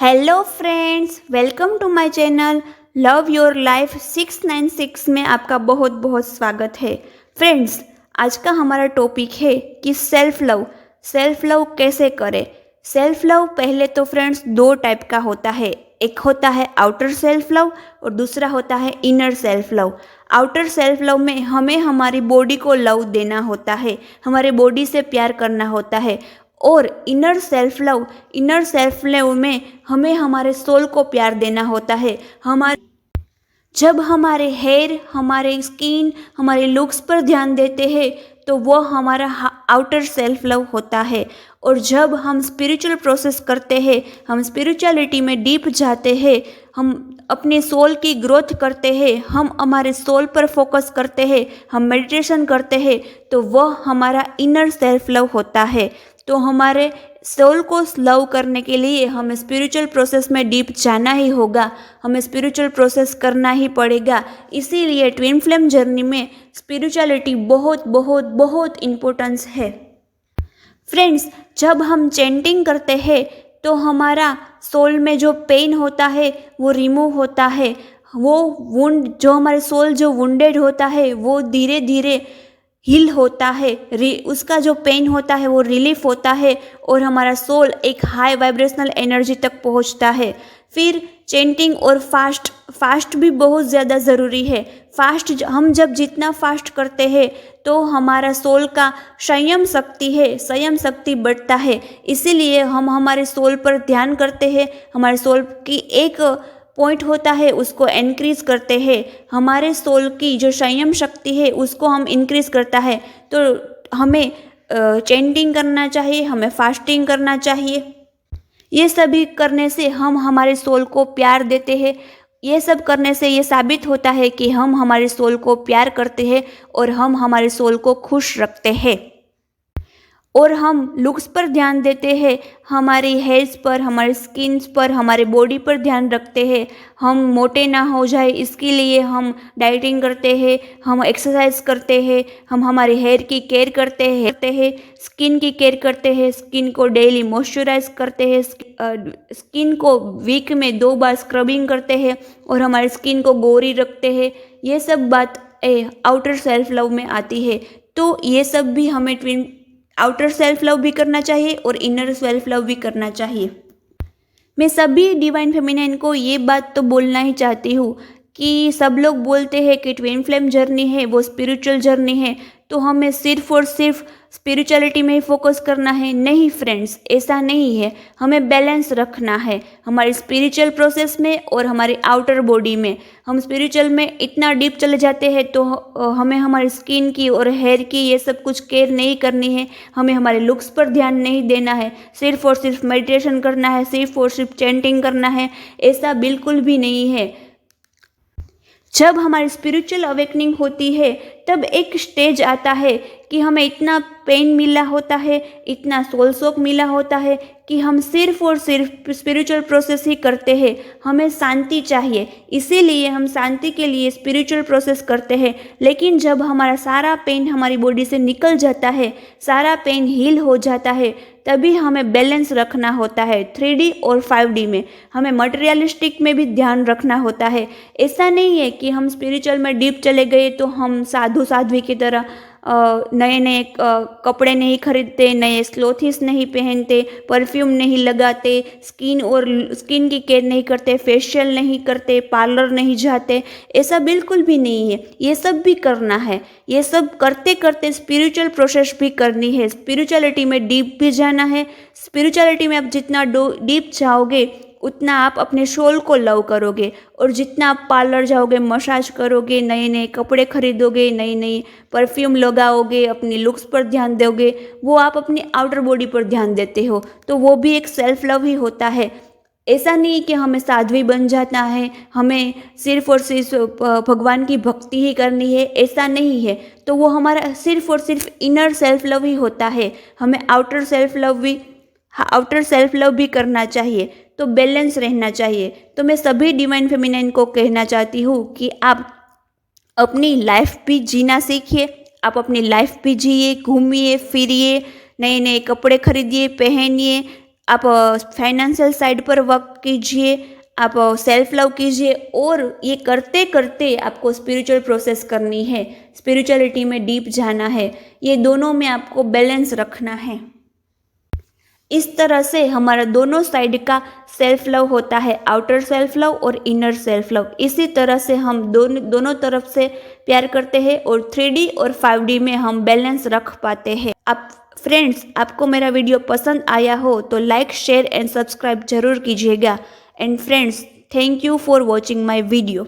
Hello friends, welcome to my channel love your life 696 में आपका बहुत बहुत स्वागत है। फ्रेंड्स, आज का हमारा टॉपिक है कि सेल्फ लव कैसे करें। सेल्फ लव पहले तो फ्रेंड्स दो टाइप का होता है। एक होता है आउटर सेल्फ लव और दूसरा होता है inner self love. Outer self love में हमें हमारी बॉडी को लव देना होता है, हमारे बॉडी से प्यार करना होता है। और इनर सेल्फ लव में हमें हमारे सोल को प्यार देना होता है। हमारे जब हमारे हेयर, हमारे स्किन, हमारे लुक्स पर ध्यान देते हैं तो वो हमारा आउटर सेल्फ लव होता है। और जब हम स्पिरिचुअल प्रोसेस करते हैं, हम स्पिरिचुअलिटी में डीप जाते हैं, हम अपने सोल की ग्रोथ करते हैं, हम हमारे सोल पर फोकस करते हैं, हम मेडिटेशन करते हैं, तो वह हमारा इनर सेल्फ लव होता है। तो हमारे सोल को लव करने के लिए हमें स्पिरिचुअल प्रोसेस में डीप जाना ही होगा, हमें स्पिरिचुअल प्रोसेस करना ही पड़ेगा। इसीलिए ट्विन फ्लेम जर्नी में स्पिरिचुअलिटी बहुत बहुत बहुत इम्पोर्टेंस है। फ्रेंड्स, जब हम चैंटिंग करते हैं तो हमारा सोल में जो पेन होता है वो रिमूव होता है। वो वुंड जो हमारे सोल जो वुंडेड होता है वो धीरे धीरे हील होता है, उसका जो पेन होता है वो रिलीफ होता है और हमारा सोल एक हाई वाइब्रेशनल एनर्जी तक पहुंचता है। फिर चैंटिंग और फास्ट भी बहुत ज़्यादा ज़रूरी है। हम जब जितना फास्ट करते हैं तो हमारा सोल का संयम शक्ति बढ़ता है। इसीलिए हम हमारे सोल पर ध्यान करते हैं, हमारे सोल की एक पॉइंट होता है उसको इनक्रीज करते हैं। हमारे सोल की जो संयम शक्ति है उसको हम इंक्रीज करता है। तो हमें चैंटिंग करना चाहिए, हमें फास्टिंग करना चाहिए। ये सभी करने से हम हमारे सोल को प्यार देते हैं। ये सब करने से ये साबित होता है कि हम हमारे सोल को प्यार करते हैं और हम हमारे सोल को खुश रखते हैं। और हम लुक्स पर ध्यान देते हैं, हमारी हेयर्स पर, हमारे स्किन्स पर, हमारे बॉडी पर ध्यान रखते हैं। हम मोटे ना हो जाए इसके लिए हम डाइटिंग करते हैं, हम एक्सरसाइज करते हैं, हम हमारे हेयर की केयर करते हैं, स्किन की केयर करते हैं, स्किन को डेली मॉइस्चराइज करते हैं, स्किन को वीक में 2 बार स्क्रबिंग करते हैं और हमारी स्किन को गोरी रखते हैं। ये सब बात आउटर सेल्फ लव में आती है। तो ये सब भी हमें आउटर सेल्फ लव भी करना चाहिए और इनर सेल्फ लव भी करना चाहिए। मैं सभी डिवाइन फेमिनाइन को ये बात तो बोलना ही चाहती हूँ कि सब लोग बोलते हैं कि ट्विन फ्लेम जर्नी है वो स्पिरिचुअल जर्नी है, तो हमें सिर्फ और सिर्फ स्पिरिचुअलिटी में ही फोकस करना है। नहीं फ्रेंड्स, ऐसा नहीं है। हमें बैलेंस रखना है हमारी स्पिरिचुअल प्रोसेस में और हमारी आउटर बॉडी में। हम स्पिरिचुअल में इतना डीप चले जाते हैं तो हमें हमारी स्किन की और हेयर की ये सब कुछ केयर नहीं करनी है, हमें हमारे लुक्स पर ध्यान नहीं देना है, सिर्फ और सिर्फ मेडिटेशन करना है, सिर्फ और सिर्फ चैंटिंग करना है। ऐसा बिल्कुल भी नहीं है। जब हमारी स्पिरिचुअल अवेकनिंग होती है तब एक स्टेज आता है कि हमें इतना पेन मिला होता है, इतना सोल शॉक मिला होता है कि हम सिर्फ और सिर्फ स्पिरिचुअल प्रोसेस ही करते हैं। हमें शांति चाहिए, इसीलिए हम शांति के लिए स्पिरिचुअल प्रोसेस करते हैं। लेकिन जब हमारा सारा पेन हमारी बॉडी से निकल जाता है, सारा पेन हील हो जाता है, तभी हमें बैलेंस रखना होता है 3D और 5D में। हमें मटेरियलिस्टिक में भी ध्यान रखना होता है। ऐसा नहीं है कि हम स्पिरिचुअल में डीप चले गए तो हम साध्वी की तरह नए नए कपड़े नहीं खरीदते, नए क्लोथिस नहीं पहनते, परफ्यूम नहीं लगाते, स्किन की केयर नहीं करते, फेशियल नहीं करते, पार्लर नहीं जाते। ऐसा बिल्कुल भी नहीं है। ये सब भी करना है। ये सब करते करते स्पिरिचुअल प्रोसेस भी करनी है, स्पिरिचुअलिटी में डीप भी जाना है। स्पिरिचुअलिटी में आप जितना डीप जाओगे उतना आप अपने सोल को लव करोगे। और जितना आप पार्लर जाओगे, मसाज करोगे, नए नए कपड़े खरीदोगे, नई नई परफ्यूम लगाओगे, अपनी लुक्स पर ध्यान दोगे, वो आप अपनी आउटर बॉडी पर ध्यान देते हो, तो वो भी एक सेल्फ लव ही होता है। ऐसा नहीं कि हमें साध्वी बन जाना है, हमें सिर्फ और सिर्फ भगवान की भक्ति ही करनी है, ऐसा नहीं है। तो वो हमारा सिर्फ और सिर्फ इनर सेल्फ लव ही होता है। हमें आउटर सेल्फ लव भी करना चाहिए। तो बैलेंस रहना चाहिए। तो मैं सभी डिवाइन फेमिनाइन को कहना चाहती हूँ कि आप अपनी लाइफ भी जीना सीखिए, आप अपनी लाइफ भी जिए, घूमिए फिरिए, नए नए कपड़े खरीदिए, पहनिए, आप फाइनेंशियल साइड पर वर्क कीजिए, आप सेल्फ लव कीजिए, और ये करते करते आपको स्पिरिचुअल प्रोसेस करनी है, स्पिरिचुअलिटी में डीप जाना है। ये दोनों में आपको बैलेंस रखना है। इस तरह से हमारा दोनों साइड का सेल्फ लव होता है, आउटर सेल्फ लव और इनर सेल्फ लव। इसी तरह से हम दोनों तरफ से प्यार करते हैं और 3D और 5D में हम बैलेंस रख पाते हैं। आप फ्रेंड्स, आपको मेरा वीडियो पसंद आया हो तो लाइक, शेयर एंड सब्सक्राइब जरूर कीजिएगा। And friends, thank you for watching my video.